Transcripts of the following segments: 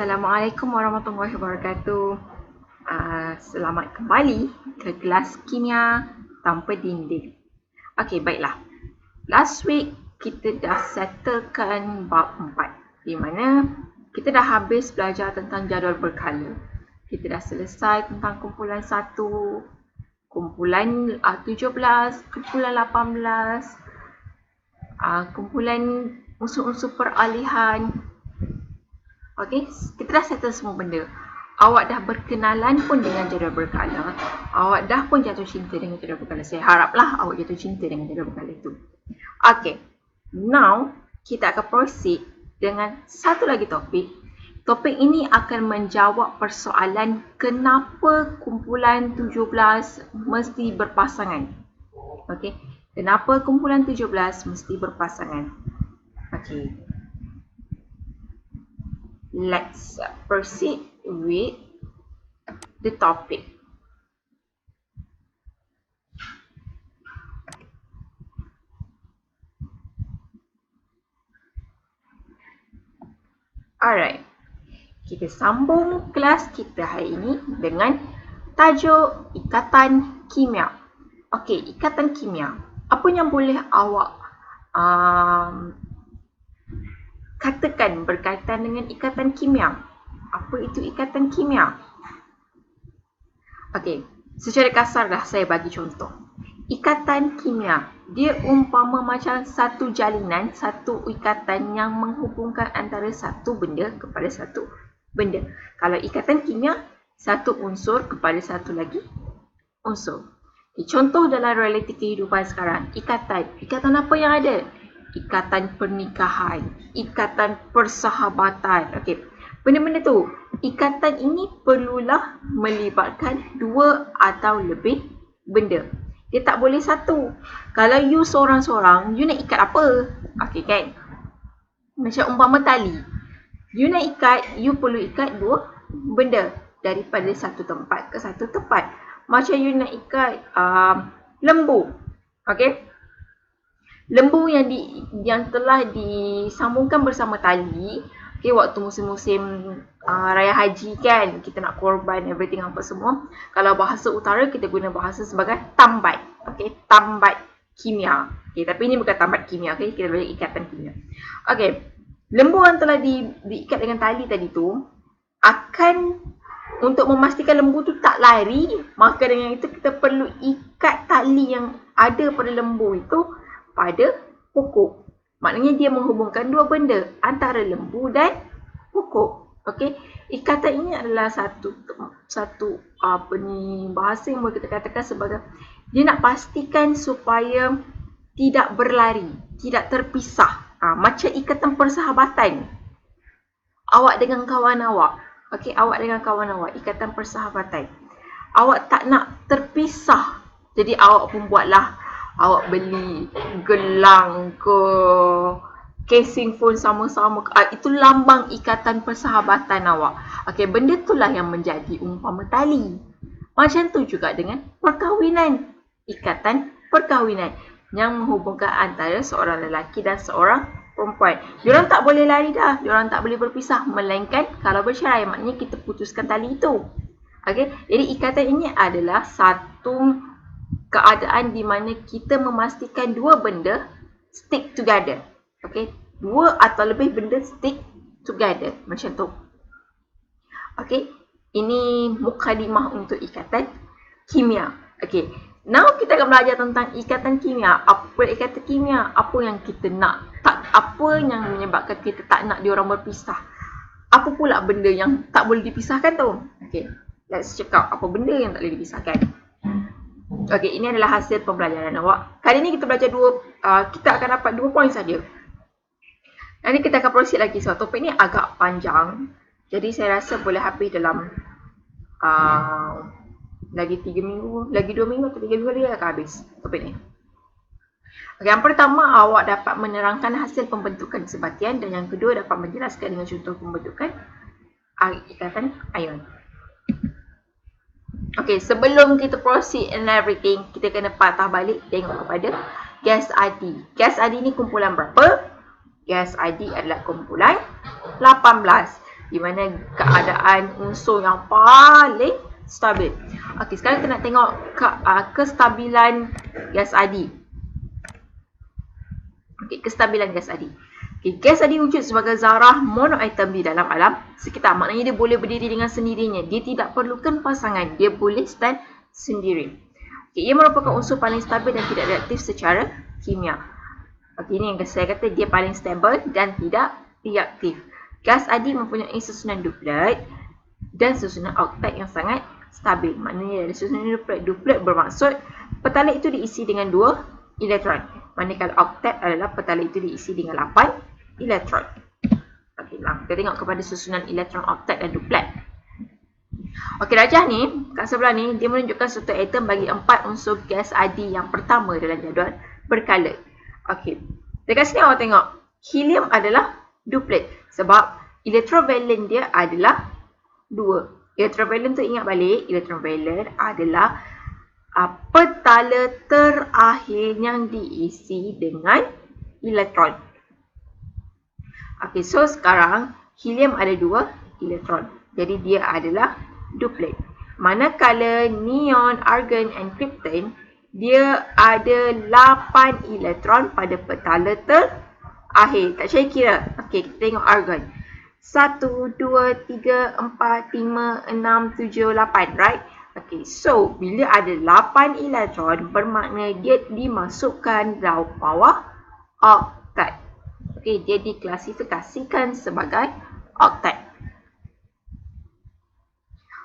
Assalamualaikum warahmatullahi wabarakatuh. Selamat kembali ke kelas kimia tanpa dinding. Okey, baiklah. Last week kita dah settlekan bab 4 di mana kita dah habis belajar tentang jadual berkala. Kita dah selesai tentang kumpulan 1, kumpulan 17, kumpulan 18, kumpulan unsur-unsur peralihan. Okey, kita dah settle semua benda. Awak dah berkenalan pun dengan jadual berkala. Awak dah pun jatuh cinta dengan jadual berkala. Saya haraplah awak jatuh cinta dengan jadual berkala itu. Okey, now kita akan proceed dengan satu lagi topik. Topik ini akan menjawab persoalan kenapa kumpulan 17 mesti berpasangan. Okey, kenapa kumpulan 17 mesti berpasangan? Okey. Let's proceed with the topic. Alright, kita sambung kelas kita hari ini dengan tajuk ikatan kimia. Okey, ikatan kimia. Apa yang boleh awak katakan berkaitan dengan ikatan kimia? Apa itu ikatan kimia? Okey, secara kasar dah saya bagi contoh. Ikatan kimia, dia umpama macam satu jalinan, satu ikatan yang menghubungkan antara satu benda kepada satu benda. Kalau ikatan kimia, satu unsur kepada satu lagi unsur. Contoh dalam realiti kehidupan sekarang, ikatan apa yang ada? Ikatan pernikahan, ikatan persahabatan. Okey, benda-benda tu, ikatan ini perlulah melibatkan dua atau lebih benda. Dia tak boleh satu. Kalau you seorang-seorang, you nak ikat apa? Okey kan? Macam umpama tali. You nak ikat, you perlu ikat dua benda daripada satu tempat ke satu tempat. Macam you nak ikat lembu. Okey? Lembu yang telah disambungkan bersama tali, okay, waktu musim-musim raya haji kan, kita nak korban everything apa semua. Kalau bahasa utara kita guna bahasa sebagai tambat. Okay, tambat kimia. Okay, tapi ini bukan tambat kimia, okay, kita boleh ikatan kimia. Okay, lembu yang telah diikat dengan tali tadi tu akan, untuk memastikan lembu tu tak lari, maka dengan itu kita perlu ikat tali yang ada pada lembu itu pada pokok. Maknanya dia menghubungkan dua benda antara lembu dan pokok. Okey, ikatan ini adalah satu bahasa yang boleh kita katakan sebagai dia nak pastikan supaya tidak berlari, tidak terpisah. Macam ikatan persahabatan. Awak dengan kawan awak. Okey, awak dengan kawan awak, ikatan persahabatan. Awak tak nak terpisah. Jadi awak pun buatlah, awak beli gelang ke, casing phone sama-sama. Itu lambang ikatan persahabatan awak. Okey, benda itulah yang menjadi umpama tali. Macam tu juga dengan perkahwinan. Ikatan perkahwinan yang menghubungkan antara seorang lelaki dan seorang perempuan. Diorang tak boleh lari dah. Diorang tak boleh berpisah. Melainkan kalau bercerai, maknanya kita putuskan tali itu. Okey, jadi ikatan ini adalah satu keadaan di mana kita memastikan dua benda stick together. Okey, dua atau lebih benda stick together. Macam tu. Okey, ini mukadimah untuk ikatan kimia. Okey, now kita akan belajar tentang ikatan kimia. Apa ikatan kimia? Apa yang kita nak? Apa yang menyebabkan kita tak nak diorang berpisah? Apa pula benda yang tak boleh dipisahkan tu? Okey, let's check out apa benda yang tak boleh dipisahkan. Okey, ini adalah hasil pembelajaran awak. Kali ini kita belajar kita akan dapat 2 poin saja. Nanti kita akan proceed lagi sebab topik ni agak panjang. Jadi saya rasa boleh habis dalam lagi 3 minggu, lagi 2 minggu atau 3 minggu lagi akan habis topik ni. Okey, yang pertama awak dapat menerangkan hasil pembentukan sebatian dan yang kedua dapat menjelaskan dengan contoh pembentukan ikatan ion. Okey, sebelum kita proceed and everything, kita kena patah balik tengok kepada gas adi. Gas adi ni kumpulan berapa? Gas adi adalah kumpulan 18. di mana keadaan unsur yang paling stabil. Okey, sekarang kita nak tengok kestabilan gas adi. Okey, kestabilan gas adi. Okey, gas adi wujud sebagai zarah monoatom di dalam alam sekitar. Maknanya dia boleh berdiri dengan sendirinya. Dia tidak perlukan pasangan. Dia boleh stand sendiri. Okey, ia merupakan unsur paling stabil dan tidak reaktif secara kimia. Okey, ini yang saya kata dia paling stabil dan tidak reaktif. Gas adi mempunyai susunan duplet dan susunan oktet yang sangat stabil. Maknanya dari susunan duplet bermaksud petala itu diisi dengan 2 elektron. Manakala oktet adalah petala itu diisi dengan 8 elektron. Okey, kita tengok kepada susunan elektron oktet dan duplet. Okey, rajah ni kat sebelah ni dia menunjukkan satu atom bagi 4 unsur gas adi yang pertama dalam jadual berkala. Okey, dekat sini awak tengok helium adalah duplet sebab elektron valen dia adalah 2. Elektron valen tu ingat balik, elektron valen adalah petala terakhir yang diisi dengan elektron. Okey, so sekarang helium ada 2 elektron. Jadi dia adalah duplet. Manakala neon, argon and krypton dia ada 8 elektron pada petala terakhir. Tak saya kira. Okey, kita tengok argon. 1, 2, 3, 4, 5, 6, 7, 8, right? Okey, so bila ada 8 elektron bermakna dia dimasukkan dalam bawah oktet. Okey, dia diklasifikasikan sebagai oktet.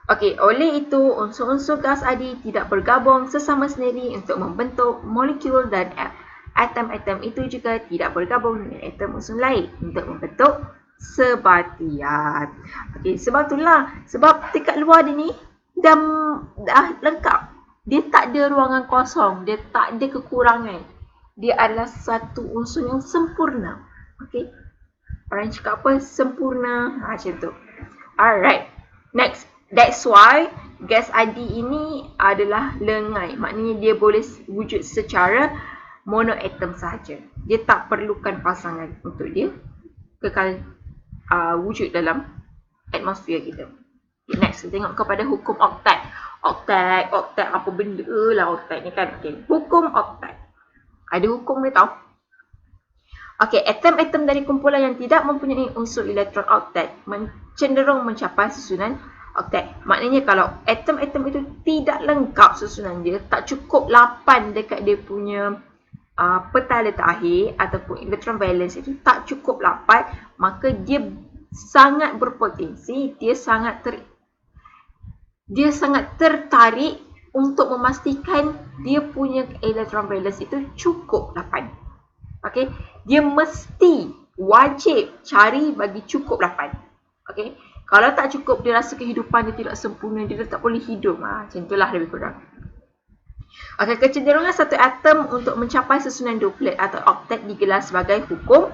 Okey, oleh itu unsur-unsur gas adi tidak bergabung sesama sendiri untuk membentuk molekul dan atom-atom itu juga tidak bergabung dengan atom unsur lain untuk membentuk sebatian. Okey, sebab itulah sebab dekat luar dia ni dah lengkap. Dia tak ada ruangan kosong, dia tak ada kekurangan. Dia adalah satu unsur yang sempurna. Okey. Orang cakap apa? Sempurna. Macam tu. Alright. Next. That's why gas adi ini adalah lengai. Maknanya dia boleh wujud secara monoatom sahaja. Dia tak perlukan pasangan untuk dia kekal wujud dalam atmosfer kita. Okay, next, kita tengok kepada hukum oktet. Oktet apa benda lah oktet ni kan. Okay. Hukum oktet. Ada hukum dia tau. Okey, atom-atom dari kumpulan yang tidak mempunyai unsur elektron oktet cenderung mencapai susunan oktet. Maknanya kalau atom-atom itu tidak lengkap susunan dia, tak cukup 8 dekat dia punya petala terakhir ataupun elektron valence itu tak cukup 8, maka dia sangat berpotensi, dia sangat tertarik untuk memastikan dia punya elektron valence itu cukup 8. Okey, dia mesti wajib cari bagi cukup 8. Okey, kalau tak cukup dia rasa kehidupan dia tidak sempurna, dia tak boleh hidup. Macam itulah lebih kurang. Okey, kecenderungan satu atom untuk mencapai susunan duplet atau oktet digelar sebagai hukum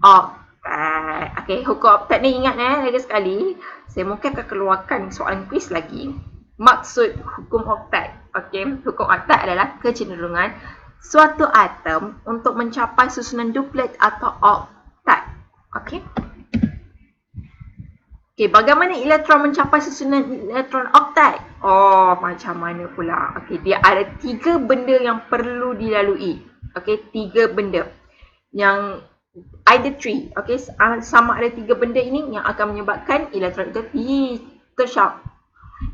oktet. Okey, hukum oktet ni ingat lagi sekali, saya mungkin akan keluarkan soalan quiz lagi. Maksud hukum oktet. Okey, hukum oktet adalah kecenderungan suatu atom untuk mencapai susunan duplet atau oktet. Okey. Okey, bagaimana elektron mencapai susunan elektron oktet? Oh, macam mana pula? Okey, dia ada 3 benda yang perlu dilalui. Okey, 3 benda. Yang either 3. Okey, sama ada 3 benda ini yang akan menyebabkan elektron itu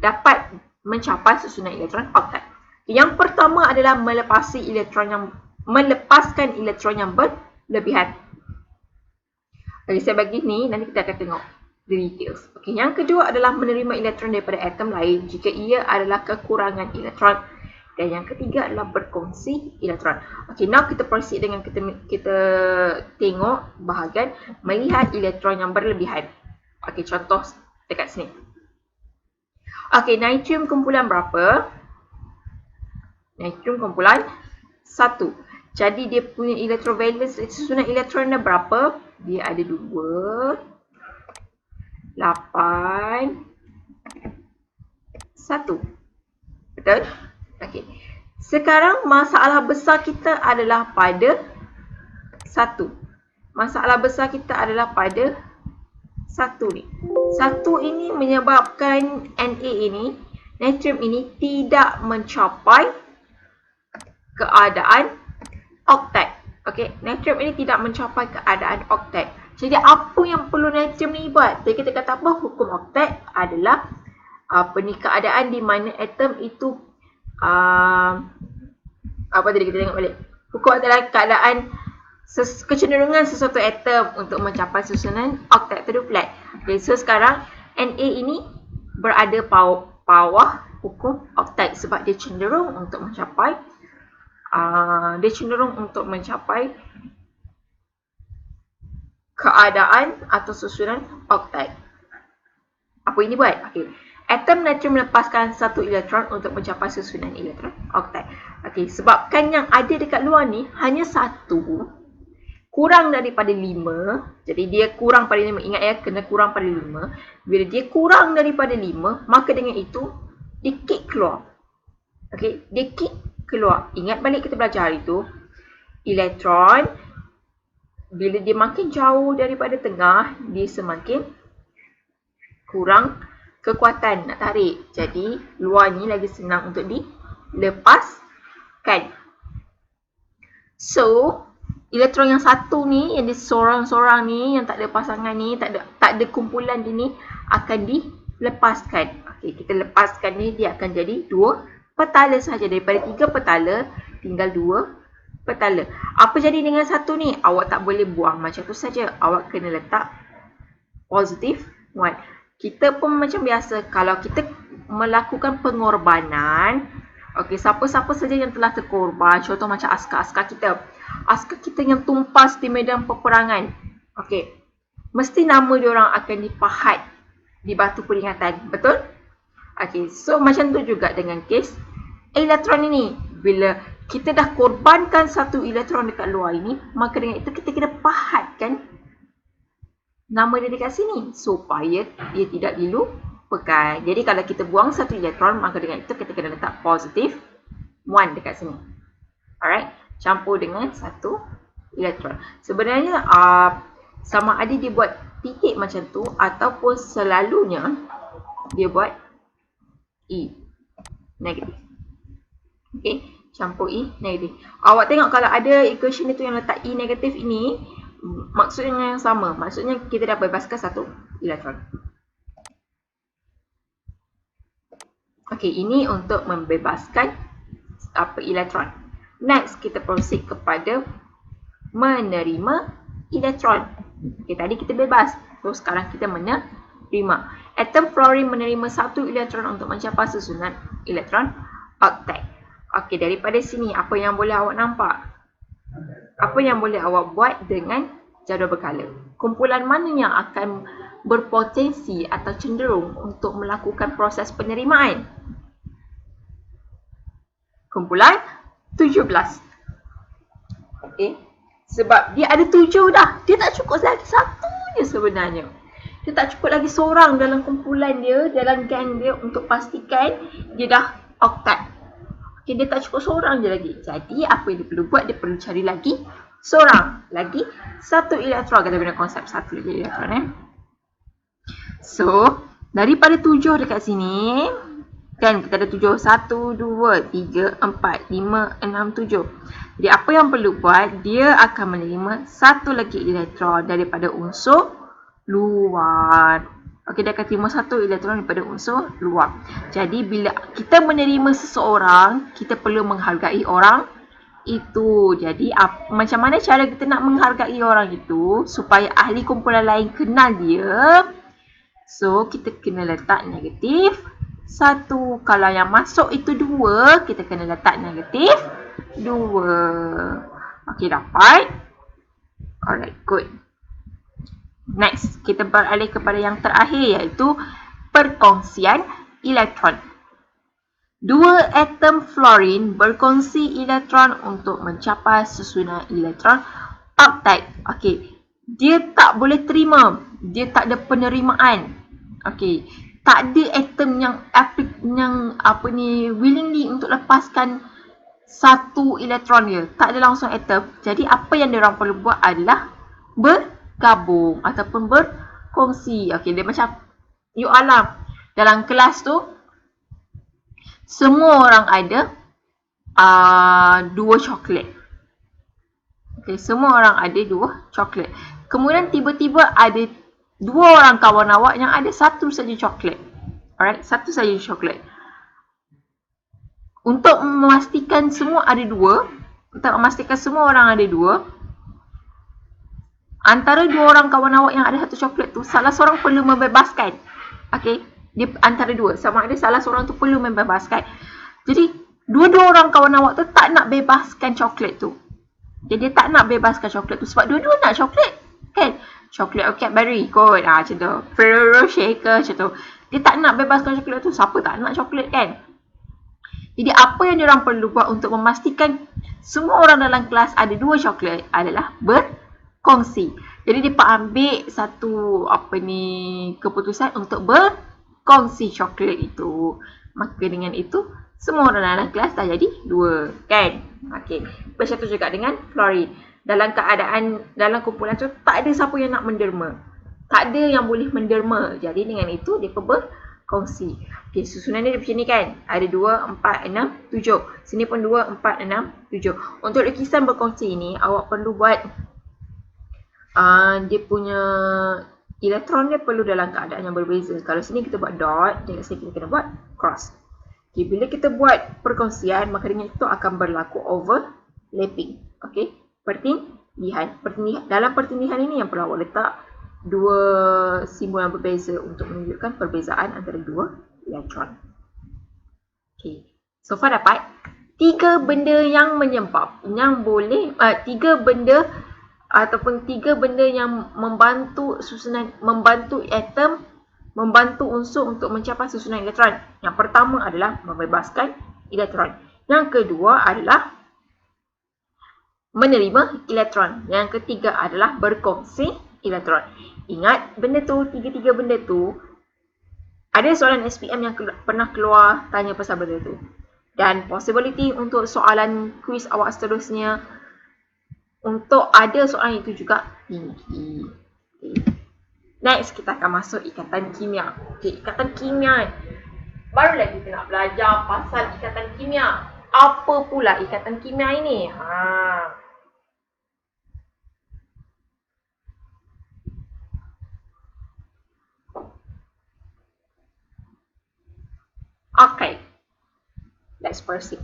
dapat mencapai susunan elektron oktet. Yang pertama adalah melepaskan elektron yang berlebihan. Okey, saya bagi ni, nanti kita akan tengok the details. Okey, yang kedua adalah menerima elektron daripada atom lain jika ia adalah kekurangan elektron. Dan yang ketiga adalah berkongsi elektron. Okey, now kita proceed dengan kita tengok bahagian melihat elektron yang berlebihan. Okey, contoh dekat sini. Okey, natrium kumpulan berapa? Natrium kumpulan 1. Jadi dia punya elektron valence, susunan elektronnya berapa? Dia ada 2, 8, 1. Betul? Okey. Sekarang masalah besar kita adalah pada 1. Masalah besar kita adalah pada 1 ni. Satu ini menyebabkan Na ini, natrium ini tidak mencapai keadaan oktat. Okey, natrium ini tidak mencapai keadaan oktat. Jadi apa yang perlu natrium ni buat? Jadi kita kata apa? Hukum oktat adalah keadaan di mana atom itu apa tadi kita tengok balik. Hukum adalah keadaan kecenderungan sesuatu atom untuk mencapai susunan oktat terduplat. Okay, so sekarang Na ini berada bawah hukum oktat sebab dia cenderung untuk mencapai keadaan atau susunan oktat. Apa ini buat? Okay. Atom natrium melepaskan satu elektron untuk mencapai susunan elektron oktat. Okay, sebabkan yang ada dekat luar ni hanya satu, kurang daripada 5. Jadi dia kurang pada 5. Ingat ya, kena kurang pada 5. Bila dia kurang daripada 5, maka dengan itu dia kick keluar. Okay, dia kick keluar. Ingat balik kita belajar hari tu, elektron bila dia makin jauh daripada tengah, dia semakin kurang kekuatan nak tarik. Jadi luar ni lagi senang untuk dilepaskan. So elektron yang satu ni, yang dia seorang-seorang ni, yang tak ada pasangan ni, tak ada kumpulan dia ni, akan dilepaskan. Okey, kita lepaskan ni, dia akan jadi 2 petala sahaja. Daripada 3 petala, tinggal 2 petala. Apa jadi dengan satu ni? Awak tak boleh buang macam tu saja. Awak kena letak positif 1. Kita pun macam biasa, kalau kita melakukan pengorbanan, okey, siapa-siapa saja yang telah terkorban, contoh macam askar-askar kita yang tumpas di medan peperangan, okey, mesti nama diorang akan dipahat di batu peringatan, betul? Okey, so macam tu juga dengan kes elektron ini. Bila kita dah korbankan satu elektron dekat luar ini, maka dengan itu kita kena pahatkan nama dia dekat sini supaya dia tidak dilupakan. Jadi kalau kita buang satu elektron, maka dengan itu kita kena letak positif 1 dekat sini. Alright, campur dengan satu elektron. Sebenarnya sama ada dia buat titik macam tu ataupun selalunya dia buat E negatif. Okey, campur E negatif. Awak tengok kalau ada equation itu yang letak E negatif ini, maksudnya yang sama. Maksudnya kita dah bebaskan satu elektron. Okey, ini untuk membebaskan elektron. Next, kita proceed kepada menerima elektron. Okey, tadi kita bebas. So, sekarang kita menerima. Atom fluorine menerima satu elektron untuk mencapai susunan elektron oktat. Okey, daripada sini apa yang boleh awak nampak? Apa yang boleh awak buat dengan jadual berkala? Kumpulan mana yang akan berpotensi atau cenderung untuk melakukan proses penerimaan? Kumpulan 17. Okey, sebab dia ada 7 dah. Dia tak cukup lagi satu je sebenarnya. Dia tak cukup lagi seorang dalam kumpulan dia, dalam gang dia untuk pastikan dia dah oktat. Okay, dia tak cukup seorang je lagi. Jadi apa yang dia perlu buat? Dia perlu cari lagi seorang. Lagi satu elektron. Kita guna konsep satu lagi elektron. So, daripada 7 dekat sini, kan kita ada 7. 1, 2, 3, 4, 5, 6, 7. Jadi apa yang perlu buat? Dia akan menerima satu lagi elektron daripada unsur luar. Okey, dia akan terima satu elektron daripada unsur luar. Jadi bila kita menerima seseorang, kita perlu menghargai orang itu. Jadi macam mana cara kita nak menghargai orang itu supaya ahli kumpulan lain kenal dia? So, kita kena letak negatif 1. Kalau yang masuk itu 2, kita kena letak negatif 2. Okey, dapat? Alright, good. Next, kita beralih kepada yang terakhir, iaitu perkongsian elektron. 2 atom fluorine berkongsi elektron untuk mencapai susunan elektron oktat. Okey, dia tak boleh terima, dia tak ada penerimaan. Okey, tak ada atom yang willingly untuk lepaskan satu elektron dia. Tak ada langsung atom. Jadi apa yang diorang perlu buat adalah bergabung ataupun berkongsi. Okey, dia macam You alam, dalam kelas tu, semua orang ada 2 coklat. Okay, semua orang ada 2 coklat. Kemudian tiba-tiba ada 2 orang kawan awak yang ada 1 saja coklat. Alright, 1 saja coklat. Untuk memastikan semua ada 2, untuk memastikan semua orang ada 2, antara 2 orang kawan awak yang ada 1 coklat tu, salah seorang perlu membebaskan. Okay, dia antara 2, sama ada salah seorang tu perlu membebaskan. Jadi, dua-dua orang kawan awak tu tak nak bebaskan coklat tu. Jadi, dia tak nak bebaskan coklat tu sebab dua-dua nak coklat. Kan? Coklat atau Cadbury kot. Macam tu. Ferrero Rocher ke macam tu. Dia tak nak bebaskan coklat tu. Siapa tak nak coklat kan? Jadi, apa yang diorang perlu buat untuk memastikan semua orang dalam kelas ada 2 coklat adalah berkongsi. Jadi, dia ambil satu keputusan untuk berkongsi coklat itu. Maka dengan itu, semua orang dalam kelas dah jadi 2, kan? Okey. Macam tu juga dengan Flori. Dalam kumpulan tu, tak ada siapa yang nak menderma. Tak ada yang boleh menderma. Jadi dengan itu, dia berkongsi. Okey, susunan dia macam ni kan? Ada 2, 4, 6, 7. Sini pun 2, 4, 6, 7. Untuk lukisan berkongsi ni, awak perlu buat dia punya elektron dia perlu dalam keadaan yang berbeza. Kalau sini kita buat dot, dan sini kita kena buat cross. Okay, bila kita buat perkongsian, maka dengan itu akan berlaku overlapping. Okay, pertindihan. Dalam pertindihan ini yang perlu awak letak 2 simbol yang berbeza untuk menunjukkan perbezaan antara 2 elektron. Okay, so far dapat 3 benda yang menyebab, yang boleh, 3 benda ataupun 3 benda yang membantu susunan, membantu atom, membantu unsur untuk mencapai susunan elektron. Yang pertama adalah membebaskan elektron. Yang kedua adalah menerima elektron. Yang ketiga adalah berkongsi elektron. Ingat benda tu, 3 benda tu, ada soalan SPM yang pernah keluar tanya pasal benda tu. Dan possibility untuk soalan kuis awak seterusnya, untuk ada soalan itu juga tinggi. Okay. Next, kita akan masuk ikatan kimia. Okay, ikatan kimia. Baru lagi kita nak belajar pasal ikatan kimia. Apa pula ikatan kimia ini? Okay. Let's proceed.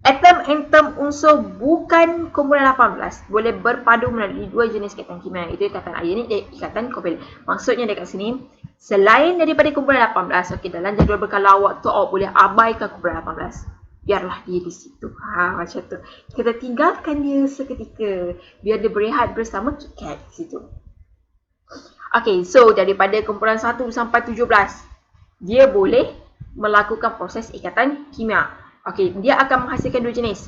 Atom unsur bukan kumpulan 18 boleh berpadu melalui 2 jenis ikatan kimia, iaitu ikatan ionik dan ikatan kovalent. Maksudnya dekat sini, selain daripada kumpulan 18, okey, dalam jadual berkala awak tu awak boleh abaikan kumpulan 18. Biarlah dia di situ. Macam tu. Kita tinggalkan dia seketika biar dia berehat bersama KitKat di situ. Okey, so daripada kumpulan 1 sampai 17, dia boleh melakukan proses ikatan kimia. Okey, dia akan menghasilkan 2 jenis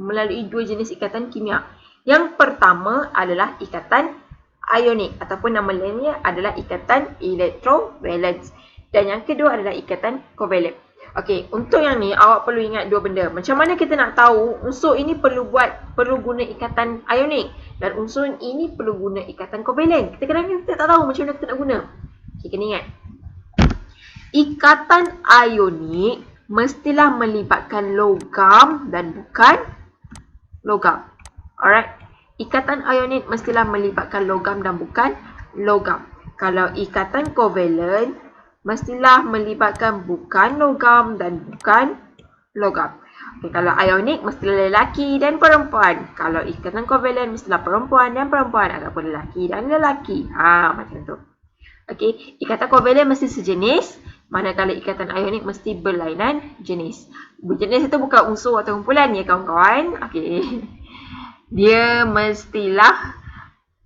melalui 2 jenis ikatan kimia. Yang pertama adalah ikatan ionik ataupun nama lainnya adalah ikatan electrovalence. Dan yang kedua adalah ikatan kovalent. Okey, untuk yang ni awak perlu ingat 2 benda. Macam mana kita nak tahu unsur ini perlu guna ikatan ionik dan unsur ini perlu guna ikatan kovalent? Kadang-kadang kita tak tahu macam mana kita nak guna. Okey, kena ingat. Ikatan ionik mestilah melibatkan logam dan bukan logam. Alright. Ikatan ionik mestilah melibatkan logam dan bukan logam. Kalau ikatan kovalent mestilah melibatkan bukan logam dan bukan logam. Okay, kalau ionik mestilah lelaki dan perempuan. Kalau ikatan kovalent mestilah perempuan dan perempuan ataupun lelaki dan lelaki. Macam tu. Okey, ikatan kovalent mesti sejenis, manakala ikatan ionik mesti berlainan jenis. Berjenis itu bukan unsur atau kumpulan ya kawan-kawan. Okey. Dia mestilah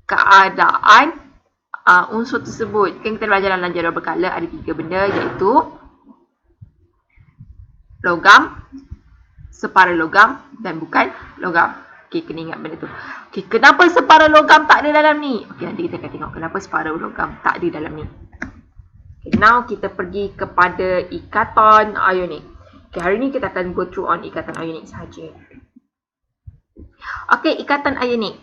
keadaan unsur tersebut. Kan kita belajar dalam jadual berkala ada 3 benda, iaitu logam, separa logam dan bukan logam. Okey, kena ingat benda tu. Okey, kenapa separa logam tak ada dalam ni? Okey, nanti kita akan tengok kenapa separa logam tak ada dalam ni. Okay, now kita pergi kepada ikatan ionik. Okay, hari ni kita akan go through on ikatan ionik sahaja. Okey, ikatan ionik.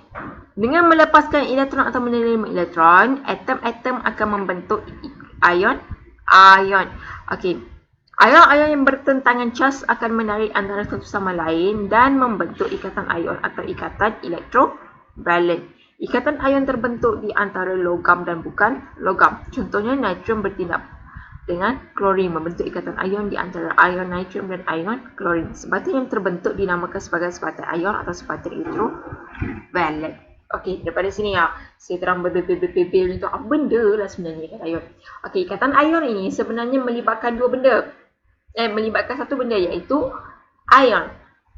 Dengan melepaskan elektron atau menerima elektron, atom-atom akan membentuk ion. Okey. Ion-ion yang bertentangan cas akan menarik antara satu sama lain dan membentuk ikatan ion atau ikatan elektrovalent. Ikatan ion terbentuk di antara logam dan bukan logam. Contohnya, natrium bertindak dengan klorin membentuk ikatan ion di antara ion natrium dan ion klorin. Sebatian yang terbentuk dinamakan sebagai sebatian ion atau sebatian elektrovalent. Okey, daripada sini saya terang berbebel-bebel untuk apa benda lah sebenarnya ikatan ion. Okey, ikatan ion ini sebenarnya melibatkan dua benda. Melibatkan satu benda iaitu ion.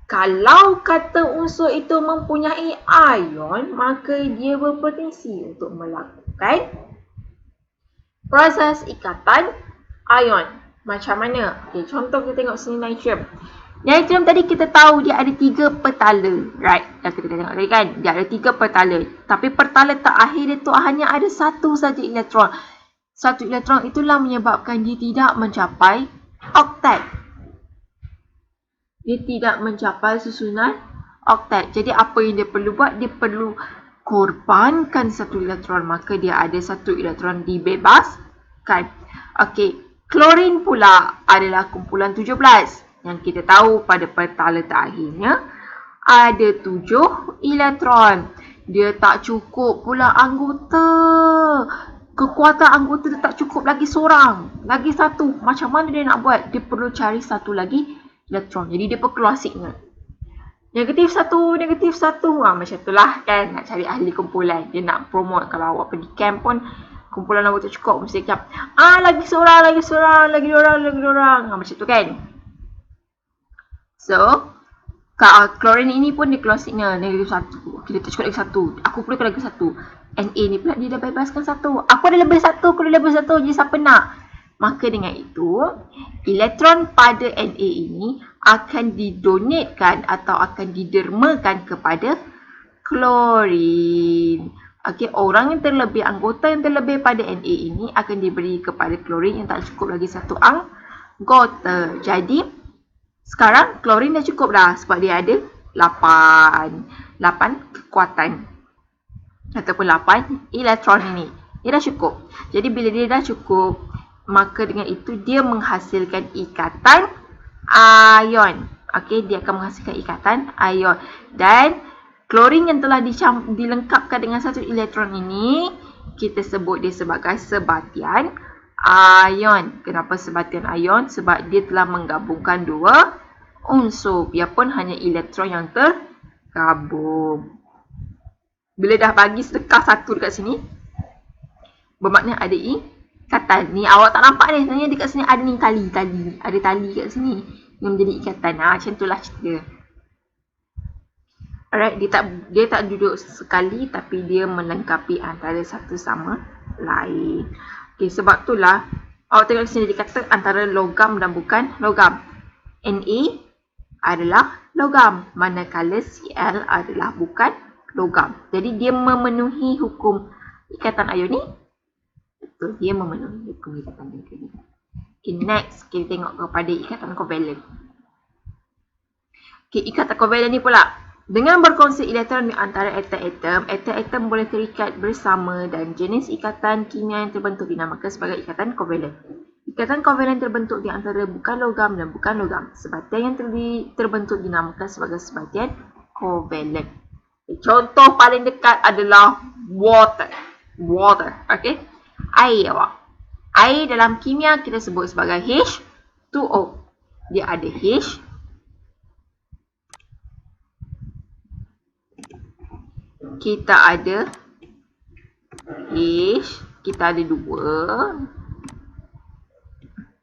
Kalau kata unsur itu mempunyai ion, maka dia berpotensi untuk melakukan proses ikatan ion. Macam mana? Okey, contoh kita tengok sini natrium. Natrium tadi kita tahu dia ada 3 petala, right? Yang kita tengok tadi kan, dia ada 3 petala. Tapi petala terakhir dia tu hanya ada satu saja elektron. Satu elektron itulah menyebabkan dia tidak mencapai oktet. Dia tidak mencapai susunan oktet. Jadi apa yang dia perlu buat? Dia perlu korbankan satu elektron, maka dia ada satu elektron dibebaskan. Okey, klorin pula adalah kumpulan 17. Yang kita tahu pada petala terakhirnya ada 7 elektron. Dia tak cukup pula anggota. Kekuatan anggota dia tak cukup lagi seorang. Lagi satu. Macam mana dia nak buat? Dia perlu cari satu lagi elektron. Jadi dia perkeluar signal. Negatif satu. Macam itulah kan. Nak cari ahli kumpulan. Dia nak promote. Kalau awak pergi camp pun kumpulan awak tak cukup. Mesti cakap, lagi seorang. Lagi dua orang. Macam tu kan. So, klorin ini pun dia keluar signal negatif 1. Kita tak cukup lagi 1. Aku perlukan lagi 1. Na ni pula dia dah bebaskan 1. Aku ada level 1. Jadi siapa nak? Maka dengan itu, elektron pada Na ini akan didonatkan atau akan didermakan kepada klorin. Okey, orang yang terlebih, anggota yang terlebih pada Na ini akan diberi kepada klorin yang tak cukup lagi satu anggota. Jadi, sekarang klorin dah cukup dah sebab dia ada 8 kekuatan ataupun 8 elektron ini. Dia dah cukup. Jadi bila dia dah cukup, maka dengan itu dia menghasilkan ikatan ion. Okey, dia akan menghasilkan ikatan ion. Dan klorin yang telah dilengkapkan dengan satu elektron ini, kita sebut dia sebagai sebatian ion. Kenapa sebatian ion? Sebab dia telah menggabungkan dua unsur, biarpun hanya elektron yang tergabung. Bila dah bagi sekar satu dekat sini, bermakna ada ikatan. Ni awak tak nampak ni, sebenarnya dekat sini ada ni tali. Ada tali kat sini yang menjadi ikatan. Macam itulah cerita. Alright, dia tak duduk sekali tapi dia melengkapi antara satu sama lain. Okay, sebab itulah awak tengok sini dia kata antara logam dan bukan logam. Na adalah logam, manakala Cl adalah bukan logam. Jadi dia memenuhi hukum ikatan ion ni. Betul, dia memenuhi hukum ikatan ion ni. Okay, next kita tengok kepada ikatan kovalent. Okay, ikatan kovalent ni pula. Dengan berkongsi elektron di antara atom boleh terikat bersama dan jenis ikatan kimia yang terbentuk dinamakan sebagai ikatan kovalent. Ikatan kovalent terbentuk di antara bukan logam dan bukan logam. Sebatian yang terbentuk dinamakan sebagai sebatian kovalent. Contoh paling dekat adalah water. Okey. Air awak. Air dalam kimia kita sebut sebagai H2O. Dia ada H. Kita ada H, kita ada 2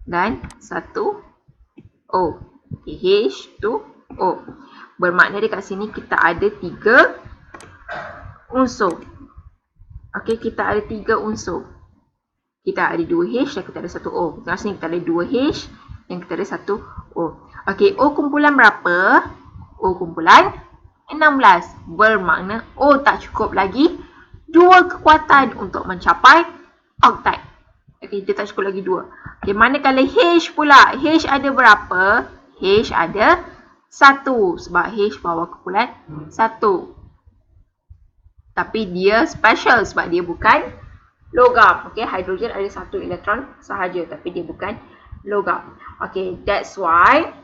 dan 1 O. Okay, H2O. Bermakna dekat sini kita ada 3 unsur. Okey, kita ada 3 unsur. Kita ada 2 H dan kita ada 1 O. Dekat sini kita ada 2 H dan kita ada 1 O. Okey, O kumpulan berapa? O kumpulan 16. Bermakna O tak cukup lagi 2 kekuatan untuk mencapai oktet. Okey, dia tak cukup lagi 2. Okey, manakala H pula. H ada berapa? H ada 1. Sebab H bawah kumpulan 1. Tapi dia special sebab dia bukan logam. Okay, hidrogen ada satu elektron sahaja tapi dia bukan logam. Okay, that's why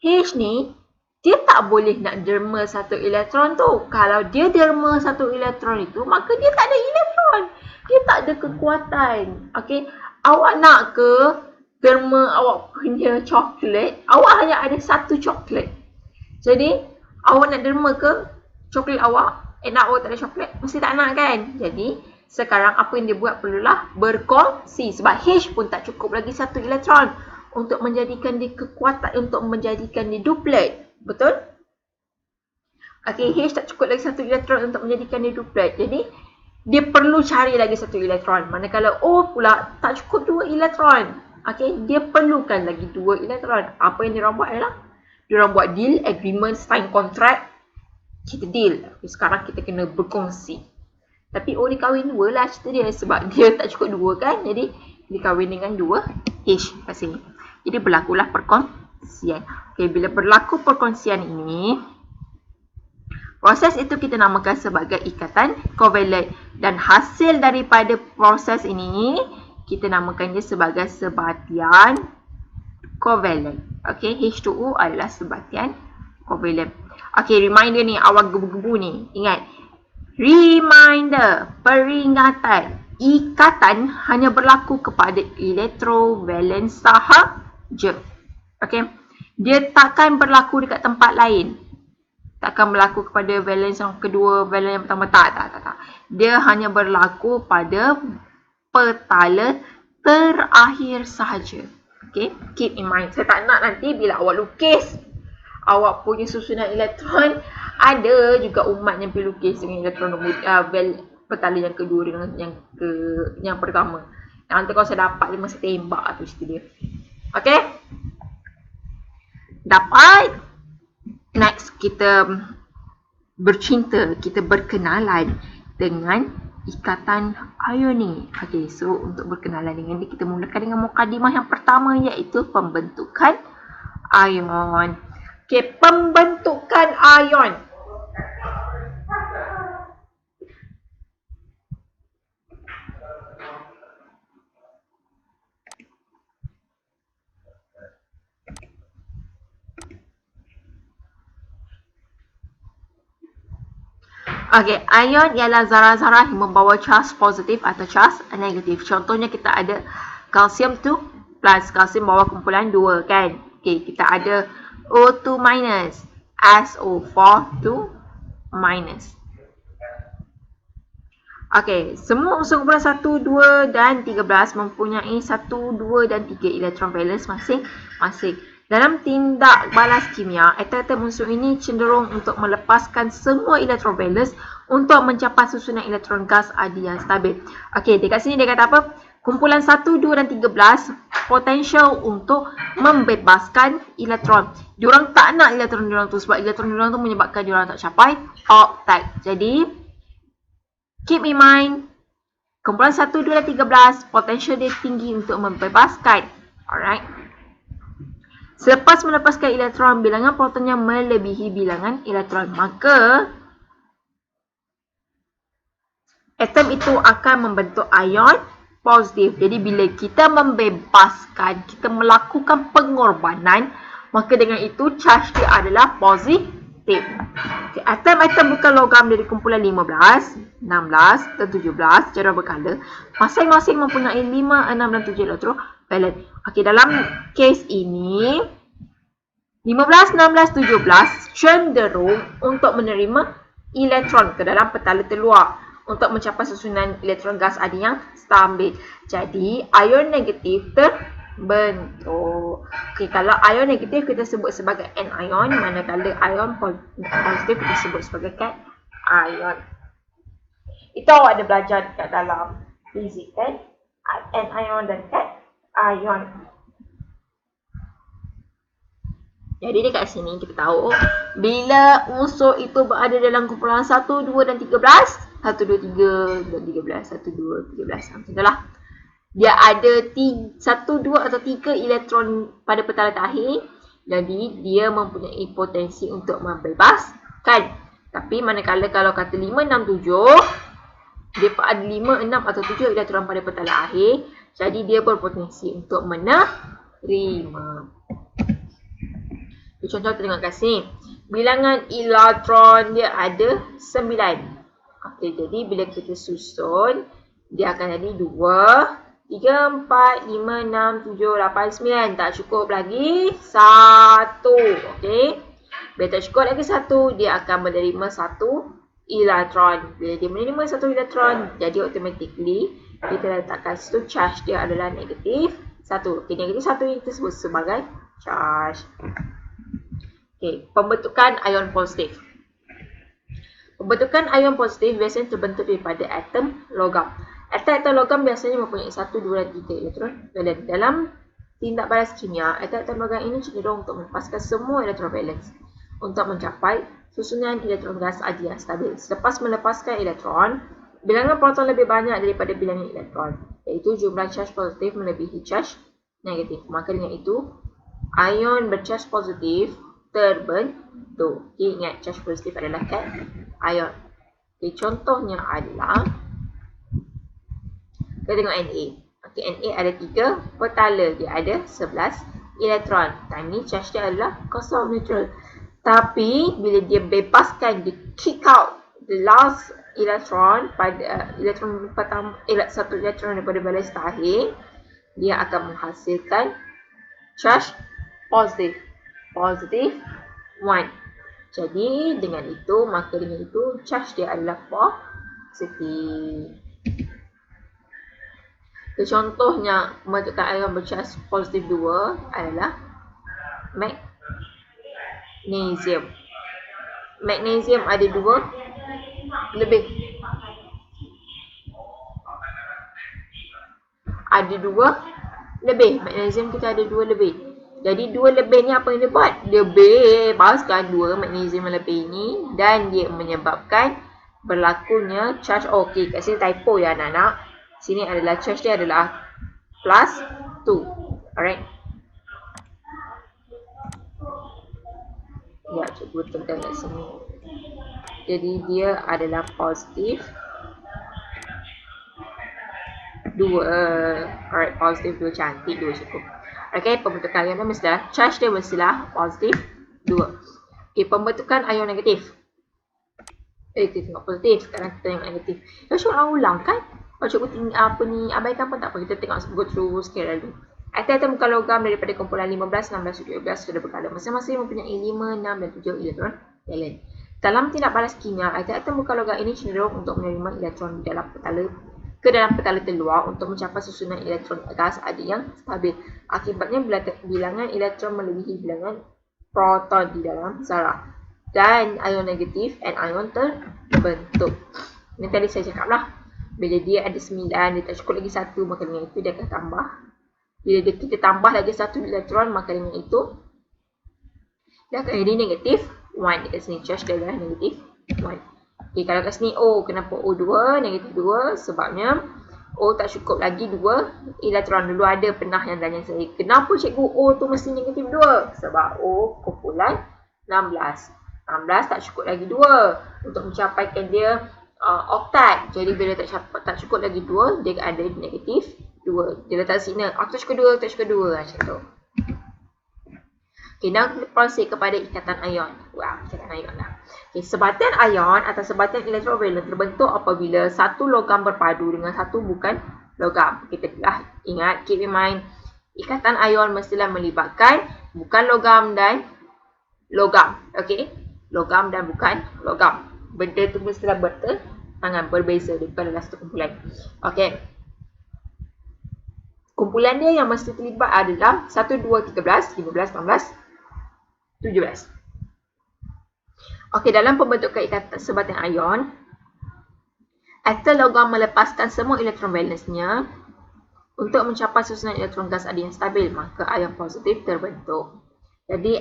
H ni dia tak boleh nak derma satu elektron tu. Kalau dia derma satu elektron itu, maka dia tak ada elektron. Dia tak ada kekuatan. Okay, awak nak ke derma awak punya coklat? Awak hanya ada satu coklat. Jadi, awak nak derma ke coklat awak? Nak awak tak ada coklat? Mesti tak nak kan? Jadi, sekarang apa yang dia buat perlulah berkongsi. Sebab H pun tak cukup lagi satu elektron untuk menjadikan dia kekuatan, untuk menjadikan dia duplet. Betul? Okay, H tak cukup lagi satu elektron untuk menjadikan dia duplet. Jadi, dia perlu cari lagi satu elektron. Manakala O pula tak cukup dua elektron. Okay, dia perlukan lagi dua elektron. Apa yang diorang buat adalah diorang buat deal, agreement, sign contract. Kita deal. Sekarang kita kena berkongsi. Tapi O dikahwin dua lah cerita dia. Sebab dia tak cukup dua kan. Jadi dikahwin dengan dua H kat sini. Jadi berlakulah perkongsian. Okay, bila berlaku perkongsian ini, proses itu kita namakan sebagai ikatan kovalent. Dan hasil daripada proses ini, kita namakannya sebagai sebatian kovalent. Okay, H2O adalah sebatian kovalent. Okay, reminder ni, awak gebu-gebu ni. Ingat, reminder, peringatan. Ikatan hanya berlaku kepada elektrovalent sahaja. Okay, dia takkan berlaku dekat tempat lain. Takkan berlaku kepada valence yang kedua, valence yang pertama. Tak. Dia hanya berlaku pada petala terakhir sahaja. Okay, keep in mind. Saya tak nak nanti bila awak lukis awak punya susunan elektron, ada juga umat yang pergi lukis dengan elektron petala yang kedua dengan yang pertama. Nanti kalau saya dapat dia mesti tembak tu cerita dia. Okay, dapat. Next, kita bercinta, kita berkenalan dengan ikatan ioni. Okay, so untuk berkenalan dengan dia, kita mulakan dengan mukadimah yang pertama, iaitu pembentukan ion. Okay, pembentukan ion. Okay, ion ialah zarah-zarah yang membawa charge positif atau charge negatif. Contohnya kita ada kalsium 2 plus, kalsium bawa kumpulan 2 kan. Okay, kita ada O2 minus, SO4 2 minus. Okay, semua unsur kumpulan 1, 2 dan 13 mempunyai 1, 2 dan 3 elektron valence masing-masing. Dalam tindak balas kimia, atom-atom unsur ini cenderung untuk melepaskan semua elektron valence untuk mencapai susunan elektron gas adi yang stabil. Okay, dekat sini dia kata apa? Kumpulan 1, 2 dan 13 potensial untuk membebaskan elektron. Diorang tak nak elektron diorang tu sebab elektron diorang tu menyebabkan diorang tak capai octet. Jadi, keep in mind, kumpulan 1, 2 dan 13 potensial dia tinggi untuk membebaskan. Alright. Selepas melepaskan elektron, bilangan protonnya melebihi bilangan elektron. Maka, atom itu akan membentuk ion positif. Jadi bila kita membebaskan, kita melakukan pengorbanan, maka dengan itu charge dia adalah positif. Okay, atom-atom bukan logam dari kumpulan 15, 16 dan 17 secara berkala, masing-masing mempunyai 5, 6 dan 7 elektron valent. Okay, dalam kes ini 15, 16, 17 cenderung untuk menerima elektron ke dalam petala terluar untuk mencapai susunan elektron gas adi yang stabil. Jadi, ion negatif terbentuk. Okay, kalau ion negatif kita sebut sebagai anion, manakala ion positif kita sebut sebagai cation. Itu awak ada belajar dekat dalam fizik kan? Anion dan cation. Jadi dekat sini kita tahu bila unsur itu berada dalam kumpulan 1, 2 dan 13, 1, 2, 3 dan 13, 1, 2, 13 macam itulah. Dia ada 1, 2 atau 3 elektron pada petala terakhir. Jadi dia mempunyai potensi untuk membebaskan. Tapi manakala kalau kata 5, 6, 7, dia ada 5, 6 atau 7 elektron pada petala akhir. Jadi dia berpotensi untuk menerima. Contoh tengok kat sini. Bilangan elektron dia ada 9. Okey, jadi bila kita susun, dia akan jadi 2, 3, 4, 5, 6, 7, 8, 9. Tak cukup lagi 1. Okey. Bila tak cukup lagi 1, dia akan menerima 1 elektron. Bila dia menerima 1 elektron, jadi automatically kita letakkan situ charge dia adalah negatif 1. Okey, negatif 1 ini kita sebut sebagai charge. Okey, pembentukan ion positif. Pembentukan ion positif biasanya terbentuk daripada atom logam. Atom logam biasanya mempunyai 1, 2 dan 3 elektron. Dan dalam tindak balas kimia, atom logam ini cenderung untuk melepaskan semua elektron valence untuk mencapai susunan elektron gas adi yang stabil. Selepas melepaskan elektron, bilangan proton lebih banyak daripada bilangan elektron, iaitu jumlah charge positif melebihi charge negatif. Maka dengan itu, ion bercharge positif terbentuk. Okay, ingat charge positif adalah ion. Okay, contohnya adalah kita tengok Na. Okay, Na ada 3 petala, dia ada 11 elektron. Time ni charge dia adalah kosong, neutral. Tapi bila dia bebaskan, dia kick out the last elektron pada elektron pertama, satu elektron daripada balance akhir, dia akan menghasilkan charge positif. Positif 1. Jadi dengan itu, maka dengan itu charge dia adalah positif. Contohnya pembentukan ion bercharge positif 2 adalah magnesium. Magnesium ada 2 lebih. Ada 2 lebih. Magnesium kita ada 2 lebih. Jadi 2 lebih ni apa yang dia buat? Dia bebaskan 2 magnesium lebih ni dan dia menyebabkan berlakunya charge. Okey, kat sini typo ya anak-anak. Sini adalah charge dia adalah plus 2. Alright. Ya, cikgu tekan kat sini. Jadi dia adalah positif 2. Alright, positif 2. Cantik 2 cukup. Okay, pembentukan ion mestilah charge dia mestilah positif 2. Okay, pembentukan ion negatif. Kita tengok positif, sekarang kita tengok negatif. Cikgu ulang kan? Kalau cikgu apa ni, abaikan pun tak apa. Kita tengok go through sekali dulu. Atom bukan logam daripada kumpulan 15, 16, 17 sudah berkala. Masing-masing mempunyai 5, 6 dan 7 elektron valence. Dalam tindak balas kimia, atom bukan logam ini cenderung untuk menerima elektron di dalam petala terluar untuk mencapai susunan elektron gas adi yang stabil. Akibatnya bilangan elektron melebihi bilangan proton di dalam zarah. Dan ion negatif and ion terbentuk. Ini tadi saya cakap lah. Bila dia ada 9, dia tak cukup lagi 1, maka dengan itu dia akan tambah. Bila kita tambah lagi 1 elektron, maka dengan itu dia akan jadi negatif 1. Dekat sini charge dia adalah negatif 1. Okay, kalau kat sini O, kenapa O2, negatif 2? Sebabnya O tak cukup lagi 2 elektron. Dulu ada pernah yang tanya saya, kenapa cikgu O tu mesti negatif 2? Sebab O kumpulan 16. 16 tak cukup lagi 2 untuk mencapaikan dia oktat. Jadi bila tak cukup lagi 2, dia ada negatif 2. Dia letak signal, tak cukup 2, tak cukup 2 macam tu. Okay, now kita proceed kepada ikatan ion. Wah, ikatan ion lah. Okay, sebatan ion atau sebatan elektron valence terbentuk apabila satu logam berpadu dengan satu bukan logam. Kita ingat, keep in mind, ikatan ion mestilah melibatkan bukan logam dan logam. Okay, logam dan bukan logam. Benda tu mestilah bertentangan, berbeza, dia bukan dalam satu kumpulan. Okay. Kumpulan dia yang mesti terlibat adalah 1, 2, 13, 15, 16, 17. Okey, dalam pembentukan ikatan sebatan ion, atom logam melepaskan semua elektron valence-nya untuk mencapai susunan elektron gas adi yang stabil, maka ion positif terbentuk. Jadi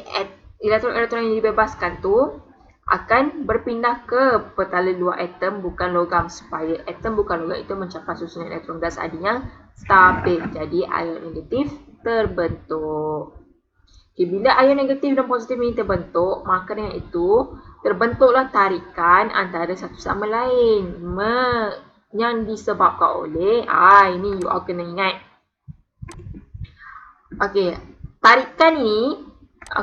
elektron-elektron yang dibebaskan tu akan berpindah ke petala luar atom bukan logam supaya atom bukan logam itu mencapai susunan elektron gas adi yang stabil. Jadi ion negatif terbentuk. Okay, bila ion negatif dan positif ini terbentuk, maka dengan itu terbentuklah tarikan antara satu sama lain yang disebabkan oleh ini you all kena ingat. Okey, tarikan ni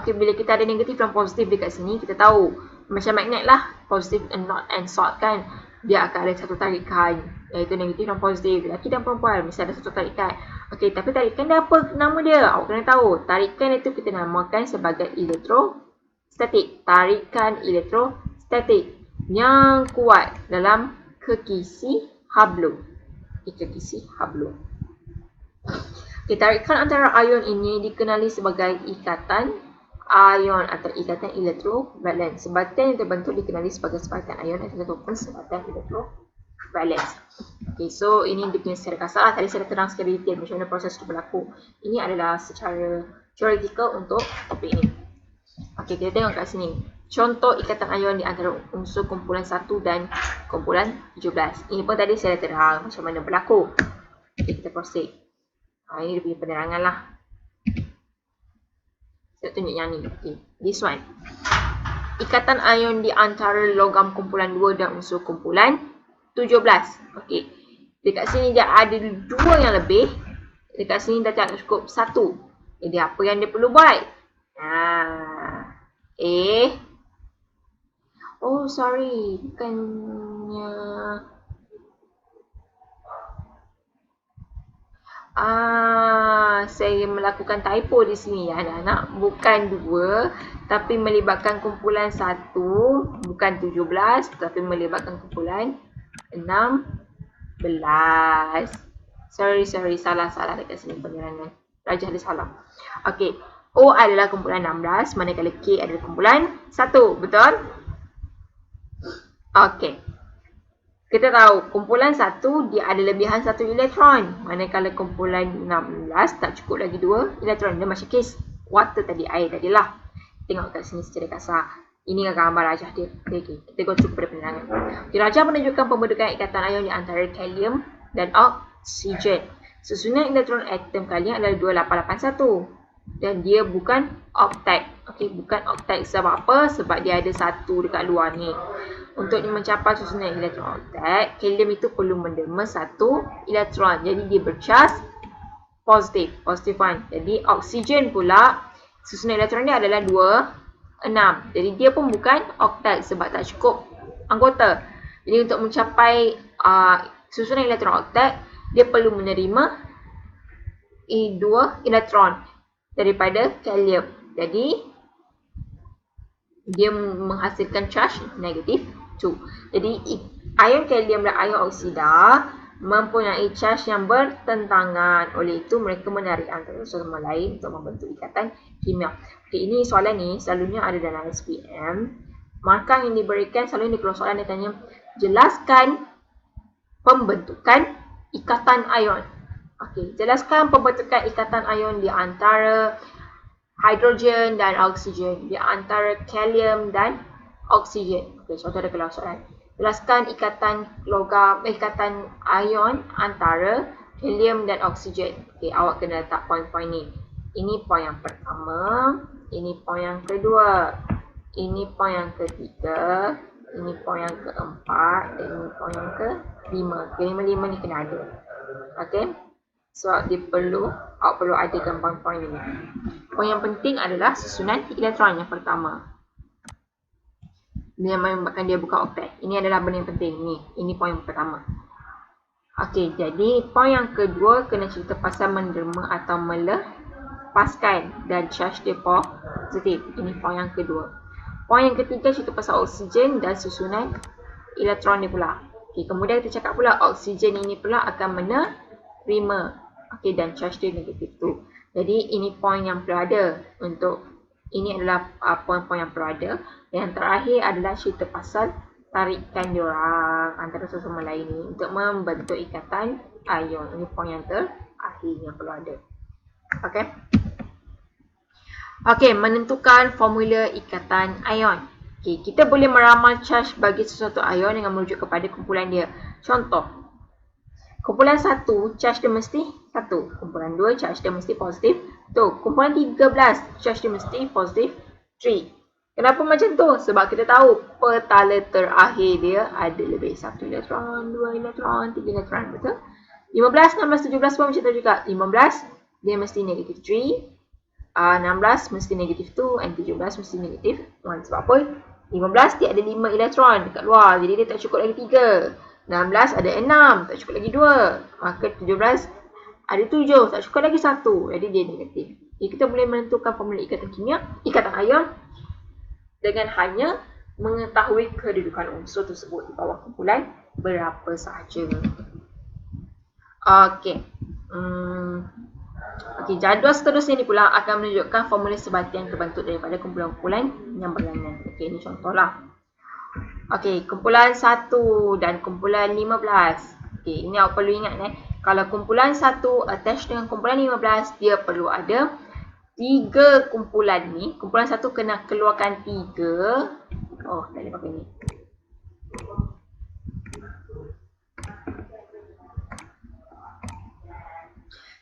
bila kita ada negatif dan positif dekat sini, kita tahu macam magnet lah, positif and not and salt kan, dia akan ada satu tarikan iaitu negatif dan positif, lelaki dan perempuan mesti ada satu tarikan. Okey, tapi tarikan dia apa nama dia? Awak kena tahu. Tarikan itu kita namakan sebagai elektrostatik. Tarikan elektrostatik yang kuat dalam kekisi hablu. Kekisi hablu. Okay, tarikan antara ion ini dikenali sebagai ikatan ion atau ikatan elektrovalens. Sebatan yang terbentuk dikenali sebagai sebatan ion ataupun sebatan elektrovalens. Okay, so ini dia punya secara kasar. Tadi saya terang secara detail macam mana proses itu berlaku. Ini adalah secara theoretical untuk topik ini. Okay, kita tengok kat sini. Contoh ikatan ion di antara unsur kumpulan 1 dan kumpulan 17. Ini pun tadi saya terang macam mana berlaku. Okay, kita proceed. Ini dia punya penerangan lah. Saya tunjuk yang ni. Okay, this one. Ikatan ion di antara logam kumpulan 2 dan unsur kumpulan 17. Okey. Dekat sini dia ada 2 yang lebih. Dekat sini dah tak cukup 1. Jadi apa yang dia perlu buat? Oh sorry, bukannya saya melakukan typo di sini ya anak-anak. Bukan 2 tapi melibatkan kumpulan 1, bukan 17 tapi melibatkan kumpulan 16. Sorry, salah dekat sini penerangan. Rajah dia salah. Okey, O adalah kumpulan 16 manakala K adalah kumpulan 1, betul? Okey. Kita tahu kumpulan 1 dia ada lebihan 1 elektron. Manakala kumpulan 16 tak cukup lagi 2 elektron. Dia macam kes water tadi, air tadilah. Tengok kat sini secara kasar. Ini gambar rajah dia. Okay. Kita go kepada penerangan. Rajah menunjukkan pembentukan ikatan ion di antara kalium dan oksigen. Susunan elektron atom kalium adalah 2881. Dan dia bukan oktat. Okey, bukan oktat sebab apa? Sebab dia ada 1 dekat luar ni. Untuk mencapai susunan elektron oktat, kalium itu perlu menderma 1 elektron. Jadi dia bercas positif, positif 1. Jadi oksigen pula susunan elektron dia adalah 2, 6. Jadi dia pun bukan oktat sebab tak cukup anggota. Jadi untuk mencapai susunan elektron oktat, dia perlu menerima 2 elektron daripada kalium. Jadi dia menghasilkan charge negatif 2. Jadi ion kalium dan ion oksida mempunyai charge yang bertentangan. Oleh itu mereka menarik antara satu sama lain untuk membentuk ikatan kimia. Okay, ini soalan ni selalunya ada dalam SPM. Markah yang diberikan selalunya di keluar soalan dia tanya, jelaskan pembentukan ikatan ion. Okey, jelaskan pembentukan ikatan ion di antara hidrogen dan oksigen, di antara kalium dan oksigen. Okey, contoh ada keluar soalan. Jelaskan ikatan ion antara helium dan oksigen. Okey, awak kena letak poin-poin ni. Ini poin yang pertama, ini poin yang kedua, ini poin yang ketiga, ini poin yang keempat, dan ini poin yang kelima. Kelima-lima ni kena ada. Okey. Sebab dia awak perlu adakan poin-poin ini. Poin yang penting adalah susunan elektron yang pertama. Dia menyebabkan dia bukan oktat. Ini adalah benda yang penting. Ini poin yang pertama. Okey, jadi poin yang kedua kena cerita pasal menderma atau melepaskan dan charge dia positif. Ini poin yang kedua. Poin yang ketiga cerita pasal oksigen dan susunan elektron dia pula. Okey, kemudian kita cakap pula oksigen ini pula akan menerima. Okey, dan charge dia negatif 2. Jadi ini poin yang perlu ada untuk ini adalah poin-poin yang perlu ada. Yang terakhir adalah cerita pasal tarikan diorang antara satu sama lain ni untuk membentuk ikatan ion. Ini poin yang terakhir yang perlu ada. Okey. Okey, menentukan formula ikatan ion. Okey, kita boleh meramal charge bagi sesuatu ion dengan merujuk kepada kumpulan dia. Contoh, kumpulan 1 charge dia mesti 1. Kumpulan 2 charge dia mesti positif 2. Kumpulan 13 charge dia mesti positif 3. Kenapa macam tu? Sebab kita tahu petala terakhir dia ada lebih 1 elektron, 2 elektron, 3 elektron. Betul? 15, 16, 17 pun macam tu juga. 15 dia mesti negatif 3. 16 mesti negatif 2 and 17 mesti negatif 1. Sebab apa? 15 dia ada 5 elektron dekat luar. Jadi dia tak cukup lagi 3. 16 ada 6. Tak cukup lagi 2. Maka 17 ada 7. Tak cukup lagi 1. Jadi dia negatif. Jadi kita boleh menentukan formula ikatan kimia, ikatan ion dengan hanya mengetahui kedudukan unsur tersebut di bawah kumpulan berapa sahaja. Okey. Okey, jadual seterusnya ni pula akan menunjukkan formula sebati yang terbentuk daripada kumpulan-kumpulan yang berlainan. Okey, ini contohlah. Okey, kumpulan 1 dan kumpulan 15. Okey, ini awak perlu ingat kalau kumpulan 1 attach dengan kumpulan 15, dia perlu ada 3 kumpulan ni. Kumpulan 1 kena keluarkan 3. Oh, tak boleh pakai ni.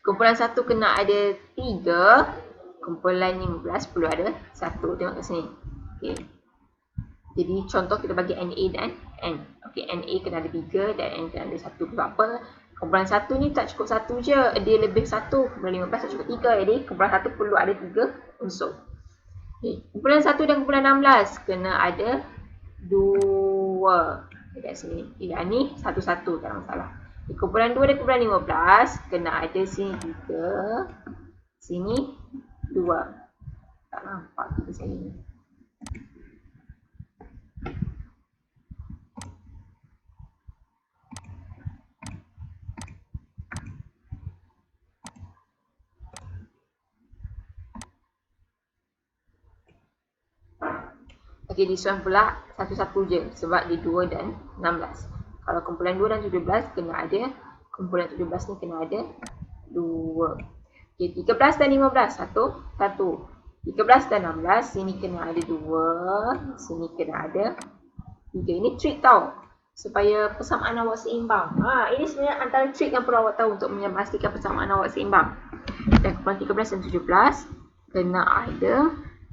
Kumpulan 1 kena ada 3. Kumpulan 15 perlu ada 1. Tengok kat sini. Okay. Jadi contoh kita bagi NA dan N. Okay, NA kena ada 3 dan N kena ada 1. Sebab apa? Kumpulan 1 ni tak cukup 1 je. Dia lebih 1. Kumpulan 15 tak cukup 3. Jadi kumpulan 1 perlu ada 3 unsur. Okay. Kumpulan 1 dan kumpulan 16 kena ada 2. Dekat sini. Tidak ni 1-1. Tak masalah. Okay. Kumpulan 2 dan kumpulan 15 kena ada sini 3. Sini 2. Tak nampak kita sini. Okey, di soalan pula satu-satu je sebab dia 2 dan 16. Kalau kumpulan 2 dan 17 kena ada, kumpulan 17 ni kena ada 2. Okey, 13 dan 15 1. 13 dan 16 sini kena ada 2, sini kena ada 3. Ini trik tau supaya persamaan awak seimbang. Ini sebenarnya antara trik yang perlu awak tahu untuk memastikan persamaan awak seimbang. Dan kumpulan 13 dan 17 kena ada,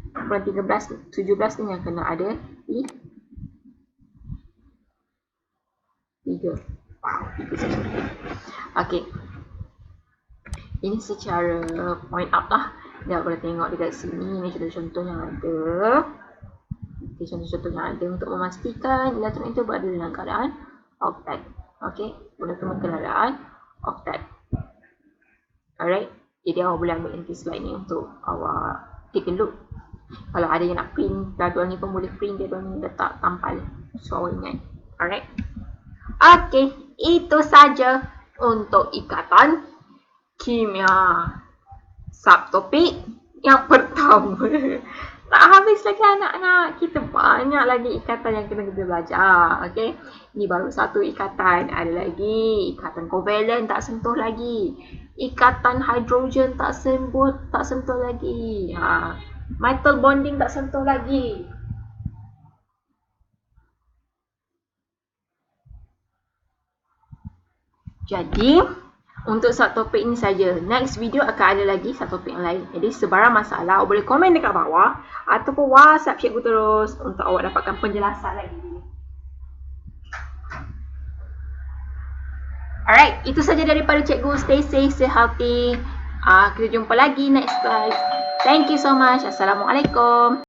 kumpulan 13, 17 ni yang kena ada 3. Wow, 3 saja. Okey. Ini secara point up lah. Dah boleh tengok dekat sini. Ini contoh-contoh yang ada. Okay, contoh-contoh yang ada untuk memastikan elektron itu berada dalam keadaan octet. Okey, dalam keadaan octet. Alright. Jadi awak boleh ambil nanti slide ni untuk awak take a look. Kalau ada yang nak print jadual ni pun boleh print jadual ni letak tampal. So awak ingat. Alright. Okey, itu saja untuk ikatan kimia. Subtopik yang pertama. Tak habis lagi anak-anak. Kita banyak lagi ikatan yang kena kita belajar. Okey. Ini baru satu ikatan. Ada lagi ikatan kovalen tak sentuh lagi. Ikatan hidrogen tak sentuh lagi. Metal bonding tak sentuh lagi. Jadi, untuk subtopik ini saja. Next video akan ada lagi subtopik yang lain. Jadi, sebarang masalah, awak boleh komen dekat bawah ataupun WhatsApp cikgu terus untuk awak dapatkan penjelasan lagi. Alright, itu saja daripada cikgu. Stay safe, stay healthy. Kita jumpa lagi next slide. Thank you so much. Assalamualaikum.